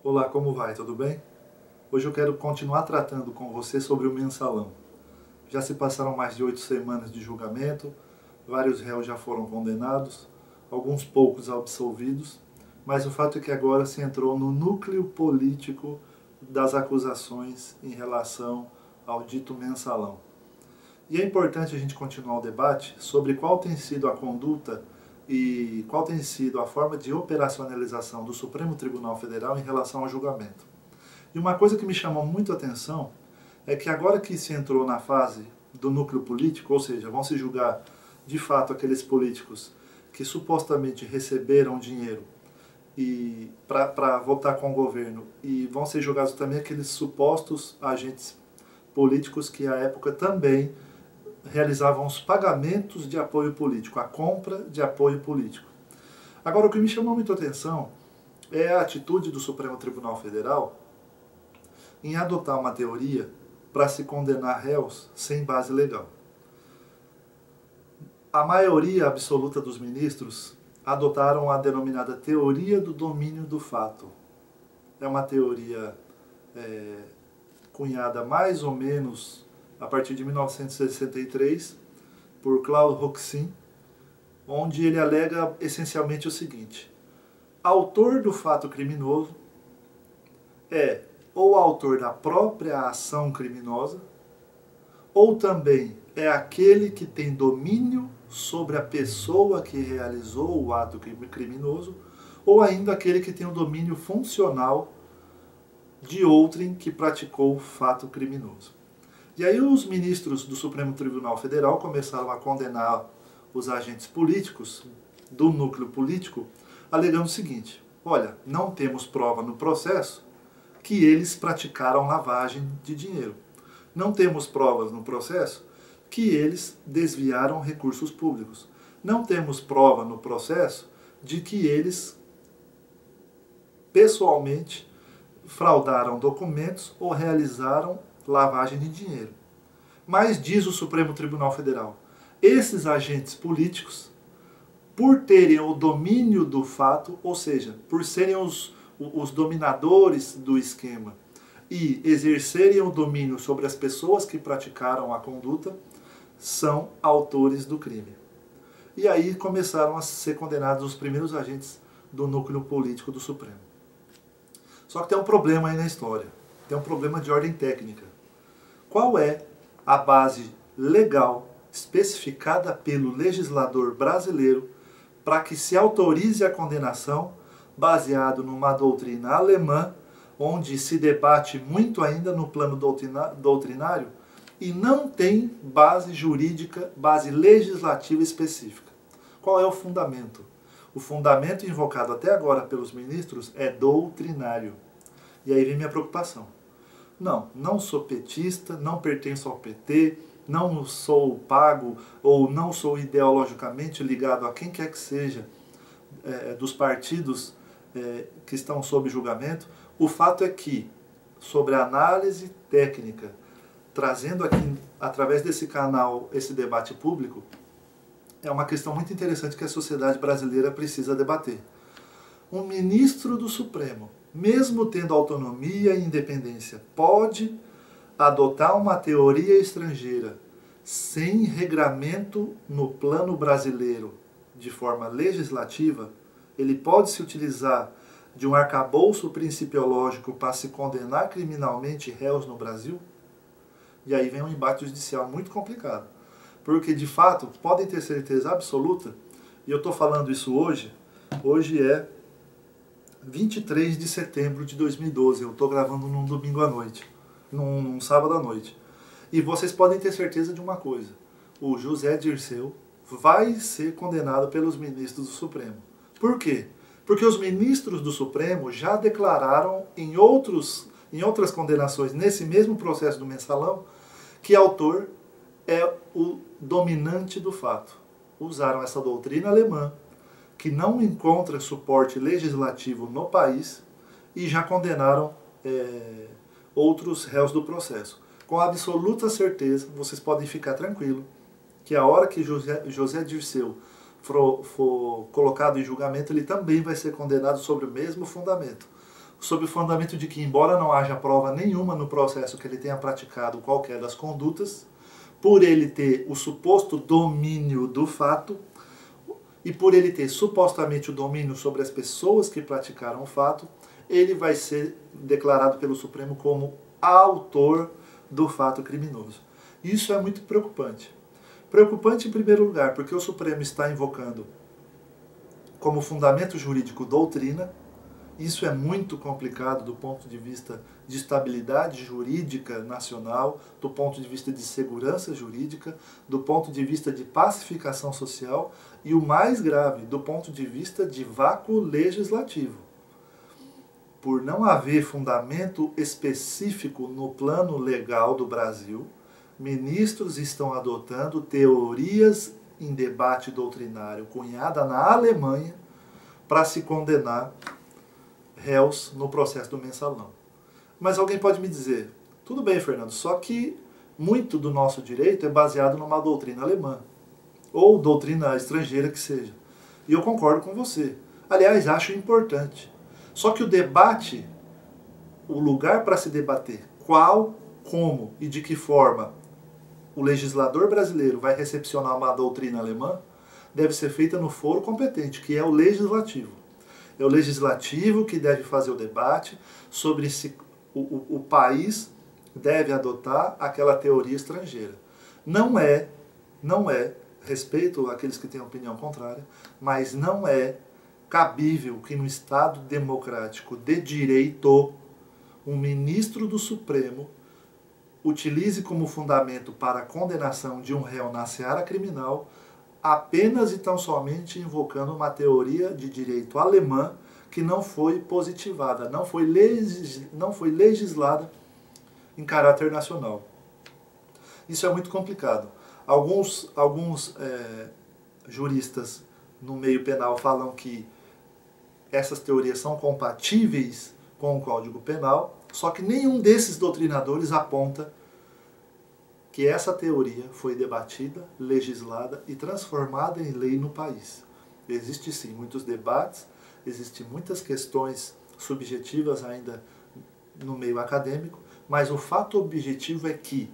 Olá, como vai? Tudo bem? Hoje eu quero continuar tratando com você sobre o mensalão. Já se passaram mais de 8 semanas de julgamento, vários réus já foram condenados, alguns poucos absolvidos, mas o fato é que agora se entrou no núcleo político das acusações em relação ao dito mensalão. E é importante a gente continuar o debate sobre qual tem sido a conduta e qual tem sido a forma de operacionalização do Supremo Tribunal Federal em relação ao julgamento. E uma coisa que me chamou muito a atenção é que agora que se entrou na fase do núcleo político, ou seja, vão se julgar de fato aqueles políticos que supostamente receberam dinheiro e para votar com o governo, e vão ser julgados também aqueles supostos agentes políticos que à época também realizavam os pagamentos de apoio político, a compra de apoio político. Agora, o que me chamou muito a atenção é a atitude do Supremo Tribunal Federal em adotar uma teoria para se condenar réus sem base legal. A maioria absoluta dos ministros adotaram a denominada teoria do domínio do fato. É uma teoria cunhada mais ou menos a partir de 1963 por Claude Roxin, onde ele alega essencialmente o seguinte: autor do fato criminoso é ou autor da própria ação criminosa, ou também é aquele que tem domínio sobre a pessoa que realizou o ato criminoso, ou ainda aquele que tem o domínio funcional de outrem que praticou o fato criminoso. E aí os ministros do Supremo Tribunal Federal começaram a condenar os agentes políticos do núcleo político, alegando o seguinte: olha, não temos prova no processo que eles praticaram lavagem de dinheiro. Não temos provas no processo que eles desviaram recursos públicos. Não temos prova no processo de que eles pessoalmente fraudaram documentos ou realizaram lavagem de dinheiro. Mas diz o Supremo Tribunal Federal, esses agentes políticos, por terem o domínio do fato, ou seja, por serem os dominadores do esquema e exercerem o domínio sobre as pessoas que praticaram a conduta, são autores do crime. E aí começaram a ser condenados os primeiros agentes do núcleo político do Supremo. Só que tem um problema aí na história, tem um problema de ordem técnica. Qual é a base legal especificada pelo legislador brasileiro para que se autorize a condenação baseado numa doutrina alemã, onde se debate muito ainda no plano doutrinário e não tem base jurídica, base legislativa específica? Qual é o fundamento? O fundamento invocado até agora pelos ministros é doutrinário. E aí vem minha preocupação. Não sou petista, não pertenço ao PT, não sou pago ou não sou ideologicamente ligado a quem quer que seja dos partidos que estão sob julgamento. O fato é que, sobre a análise técnica, trazendo aqui, através desse canal, esse debate público, é uma questão muito interessante que a sociedade brasileira precisa debater. Um ministro do Supremo, mesmo tendo autonomia e independência, pode adotar uma teoria estrangeira sem regramento no plano brasileiro de forma legislativa? Ele pode se utilizar de um arcabouço principiológico para se condenar criminalmente réus no Brasil? E aí vem um embate judicial muito complicado. Porque, de fato, podem ter certeza absoluta, e eu estou falando isso hoje é 23 de setembro de 2012, eu estou gravando num domingo à noite, num sábado à noite. E vocês podem ter certeza de uma coisa: o José Dirceu vai ser condenado pelos ministros do Supremo. Por quê? Porque os ministros do Supremo já declararam em outras condenações, nesse mesmo processo do mensalão, que autor é o dominante do fato. Usaram essa doutrina alemã, que não encontra suporte legislativo no país, e já condenaram outros réus do processo. Com absoluta certeza, vocês podem ficar tranquilos, que a hora que José Dirceu for colocado em julgamento, ele também vai ser condenado sobre o mesmo fundamento. sob o fundamento de que, embora não haja prova nenhuma no processo que ele tenha praticado qualquer das condutas, por ele ter o suposto domínio do fato e por ele ter supostamente o domínio sobre as pessoas que praticaram o fato, ele vai ser declarado pelo Supremo como autor do fato criminoso. Isso é muito preocupante. Preocupante em primeiro lugar, porque o Supremo está invocando como fundamento jurídico doutrina. Isso é muito complicado do ponto de vista de estabilidade jurídica nacional, do ponto de vista de segurança jurídica, do ponto de vista de pacificação social e, o mais grave, do ponto de vista de vácuo legislativo. Por não haver fundamento específico no plano legal do Brasil, ministros estão adotando teorias em debate doutrinário cunhada na Alemanha para se condenar réus no processo do mensalão. Mas alguém pode me dizer, tudo bem, Fernando, só que muito do nosso direito é baseado numa doutrina alemã, ou doutrina estrangeira que seja. E eu concordo com você. Aliás, acho importante. Só que o debate, o lugar para se debater qual, como e de que forma o legislador brasileiro vai recepcionar uma doutrina alemã, deve ser feita no foro competente, que é o legislativo. É o legislativo que deve fazer o debate sobre se o país deve adotar aquela teoria estrangeira. Não é, respeito àqueles que têm opinião contrária, mas não é cabível que no Estado democrático de direito um ministro do Supremo utilize como fundamento para a condenação de um réu na seara criminal apenas e tão somente invocando uma teoria de direito alemã que não foi positivada, não foi legislada em caráter nacional. Isso é muito complicado. Alguns juristas no meio penal falam que essas teorias são compatíveis com o Código Penal, só que nenhum desses doutrinadores aponta que essa teoria foi debatida, legislada e transformada em lei no país. Existem sim muitos debates, existem muitas questões subjetivas ainda no meio acadêmico, mas o fato objetivo é que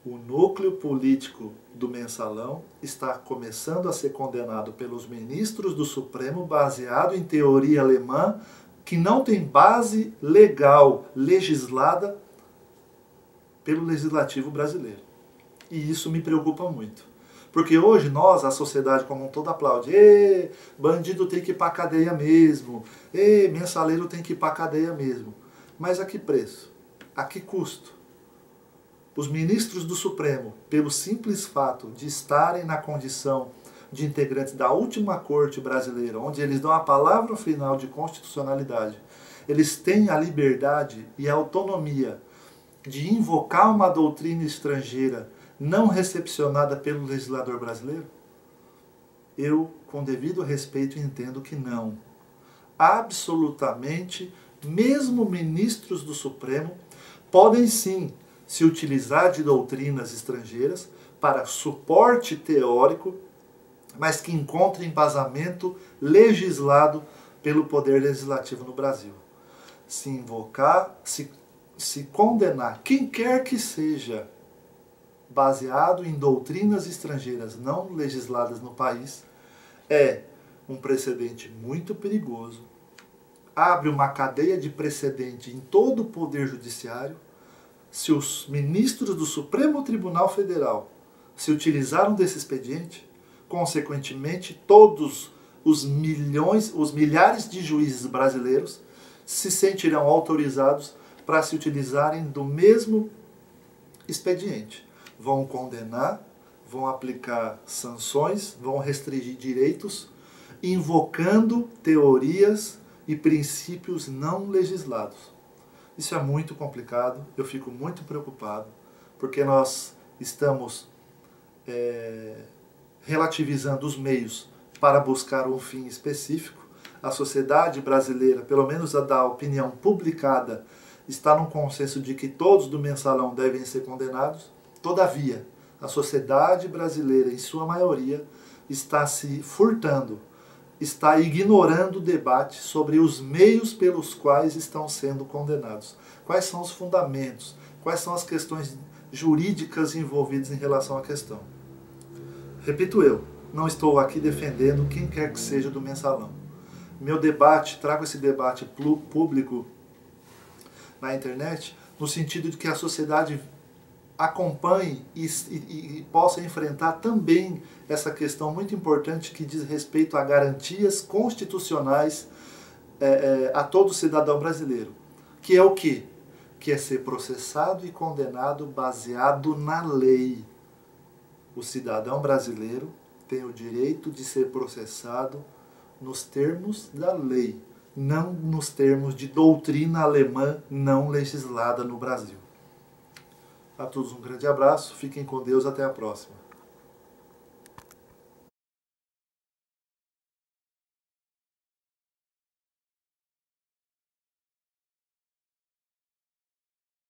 o núcleo político do mensalão está começando a ser condenado pelos ministros do Supremo baseado em teoria alemã que não tem base legal, legislada pelo legislativo brasileiro. E isso me preocupa muito. Porque hoje nós, a sociedade como um todo, aplaude. Ê, bandido tem que ir para a cadeia mesmo. Ê, mensaleiro tem que ir para a cadeia mesmo. Mas a que preço? A que custo? Os ministros do Supremo, pelo simples fato de estarem na condição de integrantes da última corte brasileira, onde eles dão a palavra final de constitucionalidade, eles têm a liberdade e a autonomia de invocar uma doutrina estrangeira não recepcionada pelo legislador brasileiro? Eu, com devido respeito, entendo que não. Absolutamente, mesmo ministros do Supremo podem sim se utilizar de doutrinas estrangeiras para suporte teórico, mas que encontrem embasamento legislado pelo Poder Legislativo no Brasil. Se invocar, se condenar quem quer que seja baseado em doutrinas estrangeiras não legisladas no país é um precedente muito perigoso, abre uma cadeia de precedente em todo o Poder Judiciário. Se os ministros do Supremo Tribunal Federal se utilizaram desse expediente, consequentemente todos os milhares de juízes brasileiros se sentirão autorizados para se utilizarem do mesmo expediente. Vão condenar, vão aplicar sanções, vão restringir direitos, invocando teorias e princípios não legislados. Isso é muito complicado, eu fico muito preocupado, porque nós estamos relativizando os meios para buscar um fim específico. A sociedade brasileira, pelo menos a da opinião publicada, está num consenso de que todos do mensalão devem ser condenados. Todavia, a sociedade brasileira, em sua maioria, está se furtando está ignorando o debate sobre os meios pelos quais estão sendo condenados. Quais são os fundamentos? Quais são as questões jurídicas envolvidas em relação à questão? Repito eu, não estou aqui defendendo quem quer que seja do mensalão. Meu debate, trago esse debate público na internet, no sentido de que a sociedade acompanhe e possa enfrentar também essa questão muito importante que diz respeito a garantias constitucionais a todo cidadão brasileiro. Que é o quê? Que é ser processado e condenado baseado na lei. O cidadão brasileiro tem o direito de ser processado nos termos da lei, não nos termos de doutrina alemã não legislada no Brasil. A todos um grande abraço, fiquem com Deus, até a próxima.